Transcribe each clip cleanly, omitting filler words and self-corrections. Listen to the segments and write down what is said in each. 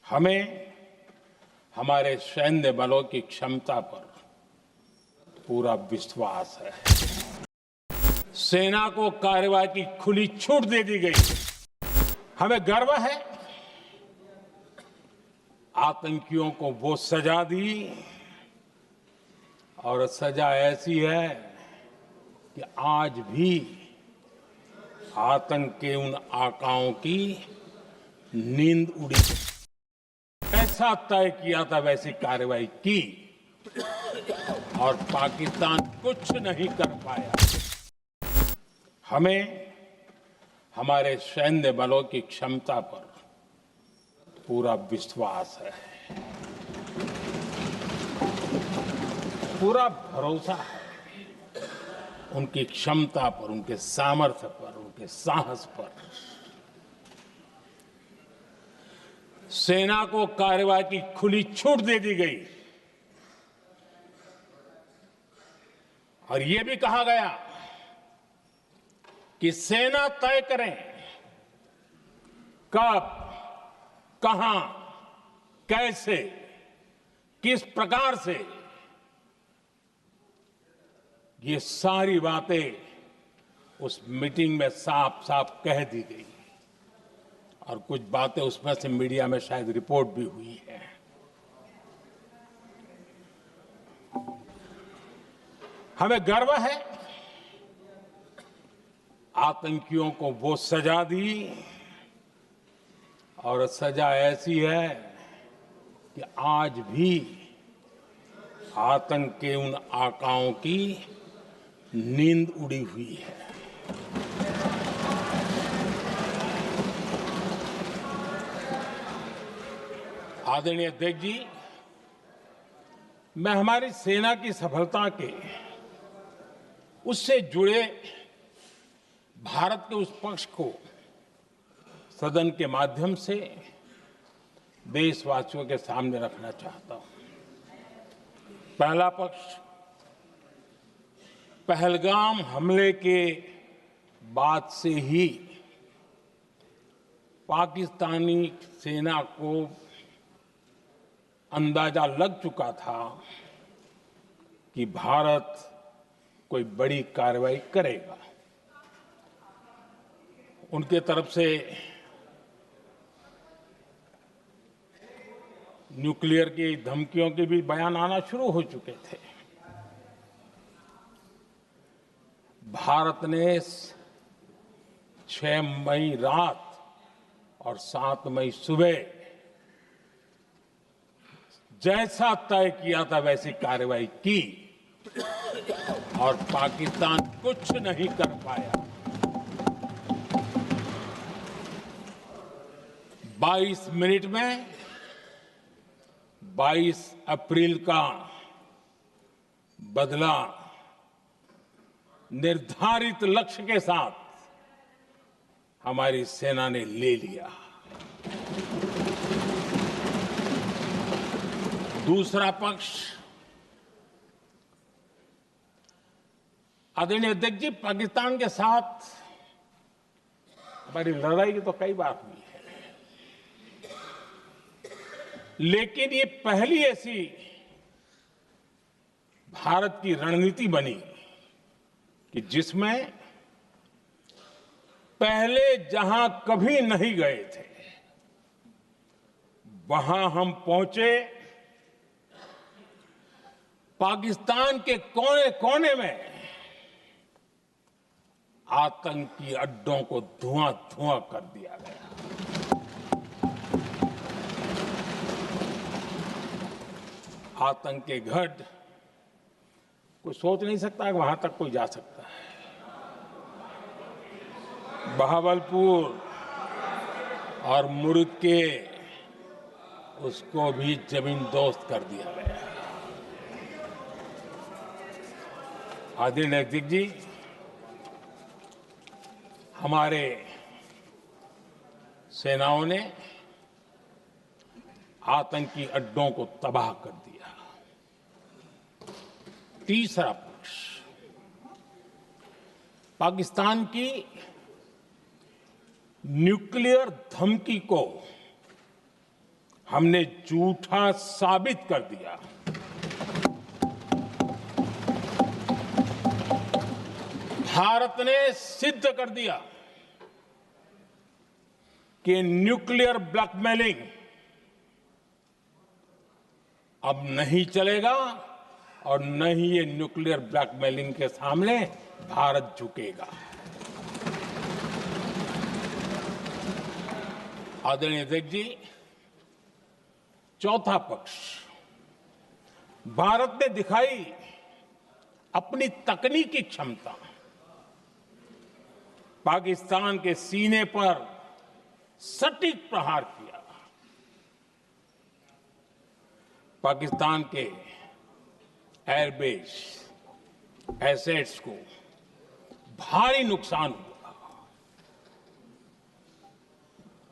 हमें हमारे सैन्य बलों की क्षमता पर पूरा विश्वास है। सेना को कार्रवाई की खुली छूट दे दी गई। हमें गर्व है आतंकियों को वो सजा दी और सजा ऐसी है कि आज भी आतंक के उन आकाओं की नींद उड़ी। ऐसा तय किया था वैसी कार्रवाई की और पाकिस्तान कुछ नहीं कर पाया। हमें हमारे सैन्य बलों की क्षमता पर पूरा विश्वास है, पूरा भरोसा है उनकी क्षमता पर, उनके सामर्थ्य पर, उनके साहस पर। सेना को कार्रवाई की खुली छूट दे दी गई और यह भी कहा गया कि सेना तय करें कब, कहां, कैसे, किस प्रकार से। ये सारी बातें उस मीटिंग में साफ साफ कह दी गई और कुछ बातें उसमें से मीडिया में शायद रिपोर्ट भी हुई है। हमें गर्व है आतंकियों को वो सजा दी और सजा ऐसी है कि आज भी आतंक के उन आकाओं की नींद उड़ी हुई है। आदरणीय अध्यक्ष जी, मैं हमारी सेना की सफलता के उससे जुड़े भारत के उस पक्ष को सदन के माध्यम से देशवासियों के सामने रखना चाहता हूं। पहला पक्ष, पहलगाम हमले के बाद से ही पाकिस्तानी सेना को अंदाजा लग चुका था कि भारत कोई बड़ी कार्रवाई करेगा। उनके तरफ से न्यूक्लियर की धमकियों के भी बयान आना शुरू हो चुके थे। भारत ने 6 मई रात और 7 मई सुबह जैसा तय किया था वैसी कार्रवाई की और पाकिस्तान कुछ नहीं कर पाया। 22 मिनट में 22 अप्रैल का बदला निर्धारित लक्ष्य के साथ हमारी सेना ने ले लिया। दूसरा पक्ष, आदरणीय अध्यक्ष जी, पाकिस्तान के साथ हमारी लड़ाई तो कई बार हुई है, लेकिन ये पहली ऐसी भारत की रणनीति बनी कि जिसमें पहले जहां कभी नहीं गए थे वहां हम पहुंचे। पाकिस्तान के कोने कोने में आतंकी अड्डों को धुआं धुआं कर दिया गया। आतंक के गढ़ कोई सोच नहीं सकता कि वहां तक कोई जा सकता है। बहावलपुर और मुर्ग के उसको भी जमीन दोस्त कर दिया गया। आदरणीय अध्यक्ष जी, हमारे सेनाओं ने आतंकी अड्डों को तबाह कर दिया। तीसरा पक्ष, पाकिस्तान की न्यूक्लियर धमकी को हमने झूठा साबित कर दिया। भारत ने सिद्ध कर दिया कि न्यूक्लियर ब्लैकमेलिंग अब नहीं चलेगा और न ही ये न्यूक्लियर ब्लैकमेलिंग के सामने भारत झुकेगा। आदरणीय अध्यक्ष जी, चौथा पक्ष, भारत ने दिखाई अपनी तकनीकी क्षमता। पाकिस्तान के सीने पर सटीक प्रहार किया। पाकिस्तान के एयरबेस एसेट्स को भारी नुकसान हुआ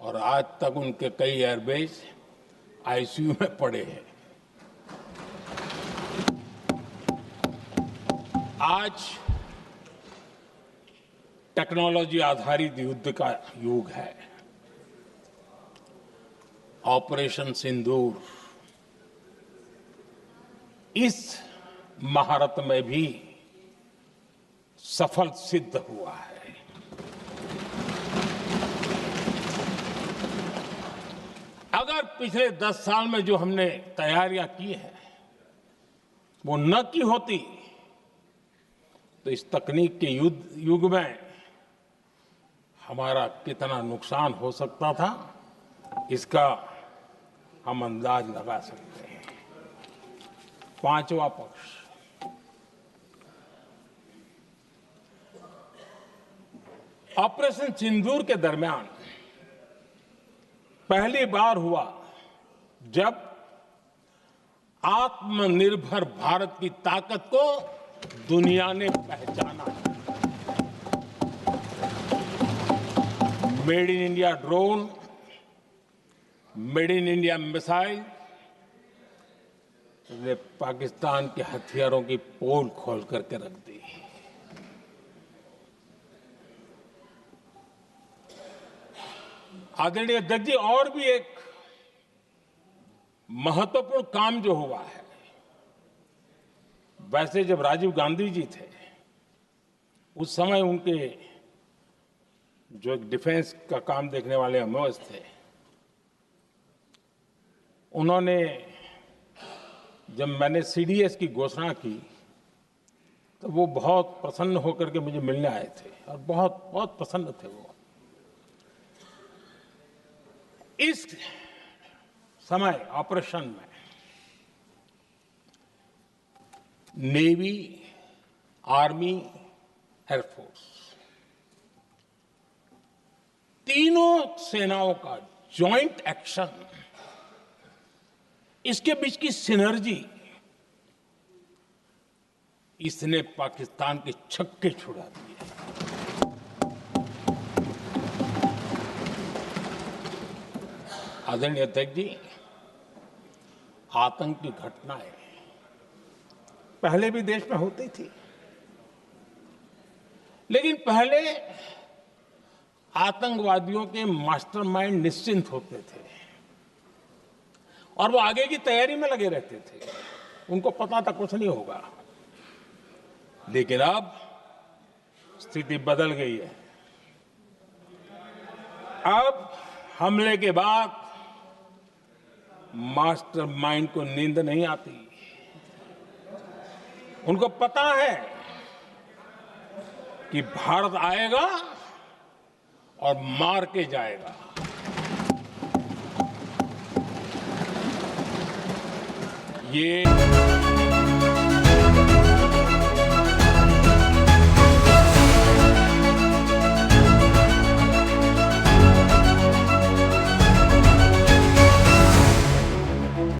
और आज तक उनके कई एयरबेस आईसीयू में पड़े हैं। आज टेक्नोलॉजी आधारित युद्ध का युग है। ऑपरेशन सिंदूर इस महारत में भी सफल सिद्ध हुआ है। अगर पिछले 10 साल में जो हमने तैयारियां की है वो न की होती तो इस तकनीक के युग में हमारा कितना नुकसान हो सकता था, इसका हम अंदाज लगा सकते हैं। पांचवा पक्ष, ऑपरेशन सिंदूर के दरमियान पहली बार हुआ जब आत्मनिर्भर भारत की ताकत को दुनिया ने पहचाना। Made in India drone, made in India missile ने पाकिस्तान के हथियारों की पोल खोल करके रख दी। आदरणीय अध्यक्ष जी, और भी एक महत्वपूर्ण काम जो हुआ है, वैसे जब राजीव गांधी जी थे उस समय उनके जो एक डिफेंस का काम देखने वाले एमओएस थे, उन्होंने जब मैंने सीडीएस की घोषणा की तो वो बहुत प्रसन्न होकर के मुझे मिलने आए थे और बहुत बहुत प्रसन्न थे वो। इस समय ऑपरेशन में नेवी, आर्मी, एयरफोर्स, तीनों सेनाओं का जॉइंट एक्शन, इसके बीच की सिनर्जी, इसने पाकिस्तान के छक्के छुड़ा दिए। आदरणीय अध्यक्ष जी, आतंक की घटनाएं पहले भी देश में होती थी, लेकिन पहले आतंकवादियों के मास्टरमाइंड निश्चिंत होते थे और वो आगे की तैयारी में लगे रहते थे। उनको पता था कुछ नहीं होगा। लेकिन अब स्थिति बदल गई है। अब हमले के बाद मास्टरमाइंड को नींद नहीं आती। उनको पता है कि भारत आएगा और मार के जाएगा। ये